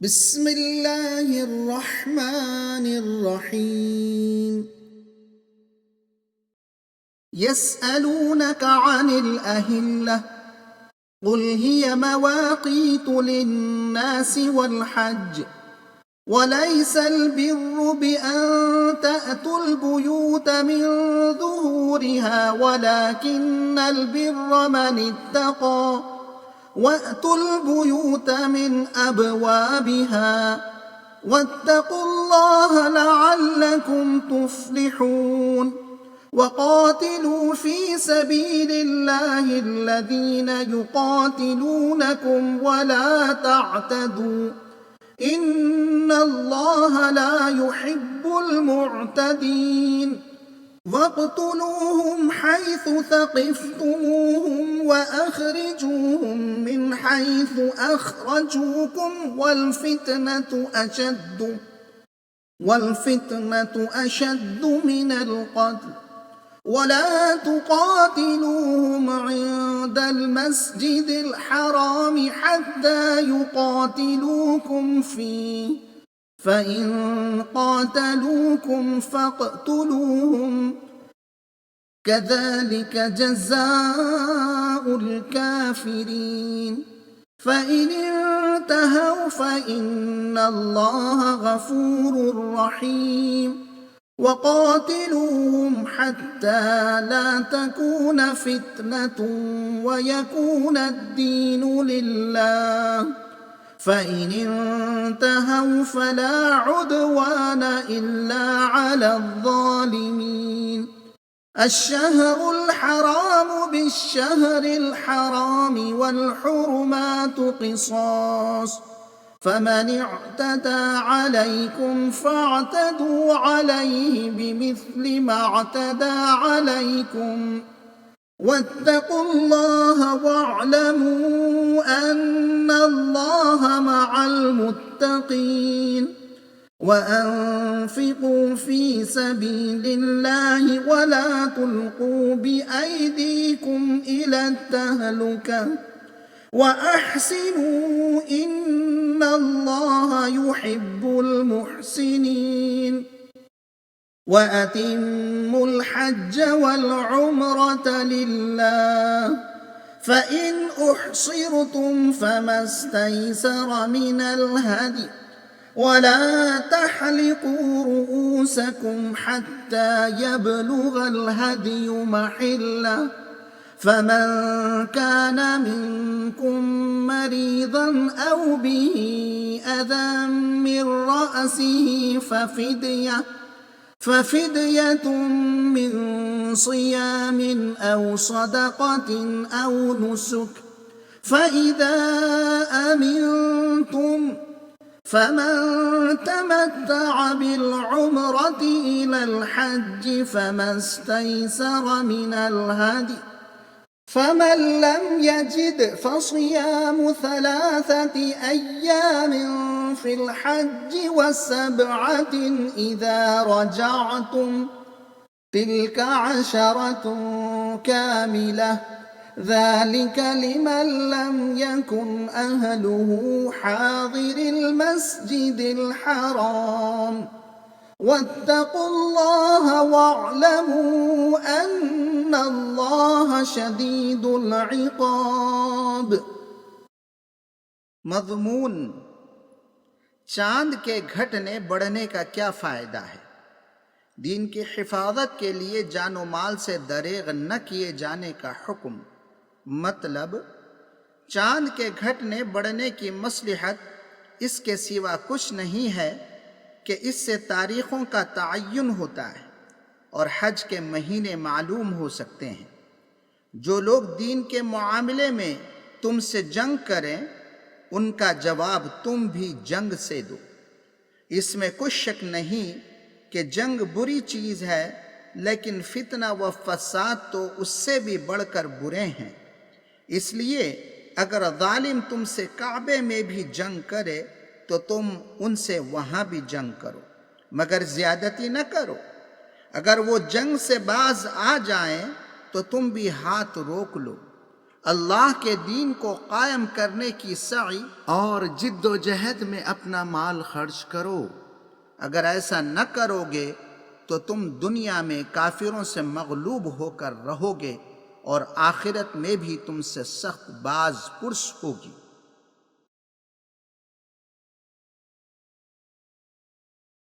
بسم الله الرحمن الرحيم. يسألونك عن الأهلة قل هي مواقيت للناس والحج وليس البر بأن تأتوا البيوت من ظهورها ولكن البر من اتقى وأتوا البيوت من أبوابها واتقوا الله لعلكم تفلحون. وقاتلوا في سبيل الله الذين يقاتلونكم ولا تعتدوا إن الله لا يحب المعتدين. واقتلوهم حيث ثقفتموهم وأخرجوهم من حيث أخرجوكم والفتنة أشد من القتل ولا تقاتلوهم عند المسجد الحرام حتى يقاتلوكم فيه فإن قاتلوكم فاقتلوهم كذلك جزاء الكافرين. فإن انتهوا فإن الله غفور رحيم. وقاتلوهم حتى لا تكون فتنة ويكون الدين لله فإن انتهوا فلا عدوان إلا على الظالمين. الشهر الحرام بالشهر الحرام والحرمات قصاص فمن اعتدى عليكم فاعتدوا عليه بمثل ما اعتدى عليكم واتقوا الله واعلموا أن الله مع المتقين. وأنفقوا في سبيل الله ولا تلقوا بأيديكم إلى التهلكة وأحسنوا إن الله يحب المحسنين. وأتموا الحج والعمرة لله فإن أحصرتم فما استيسر من الهدي ولا تحلقوا رؤوسكم حتى يبلغ الهدي محله فمن كان منكم مريضا أو به أذى من رأسه ففدية من صيام أو صدقة أو نسك فإذا أمنتم فمن تمتع بالعمرة إلى الحج فما استيسر من الهدي فمن لم يجد فصيام 3 أيام في الحج و7 إذا رجعتم تلك 10 كاملة ذلك لمن لم يكن أهله حاضر المسجد الحرام واتقوا الله واعلموا أن الله شديد العقاب. मज़मून, चांद के घटने बढ़ने का क्या फ़ायदा है। दीन की हिफाजत के लिए जानो माल से दरेग न किए जाने का हुक्म। मतलब चांद के घटने बढ़ने की मसलहत इसके सिवा कुछ नहीं है कि इससे तारीख़ों का तअय्युन होता है और हज के महीने मालूम हो सकते हैं। जो लोग दीन के मुआमले में तुमसे जंग करें उनका जवाब तुम भी जंग से दो। इसमें कुछ शक नहीं कि जंग बुरी चीज़ है, लेकिन फितना व फसाद तो उससे भी बढ़कर बुरे हैं। इसलिए अगर जालिम तुमसे काबे में भी जंग करे तो तुम उनसे वहाँ भी जंग करो, मगर ज़्यादती न करो। अगर वो जंग से बाज आ जाएं तो तुम भी हाथ रोक लो। اللہ کے دین کو قائم کرنے کی سعی اور جد و جہد میں اپنا مال خرچ کرو۔ اگر ایسا نہ کرو گے تو تم دنیا میں کافروں سے مغلوب ہو کر رہو گے اور آخرت میں بھی تم سے سخت باز پرس ہوگی۔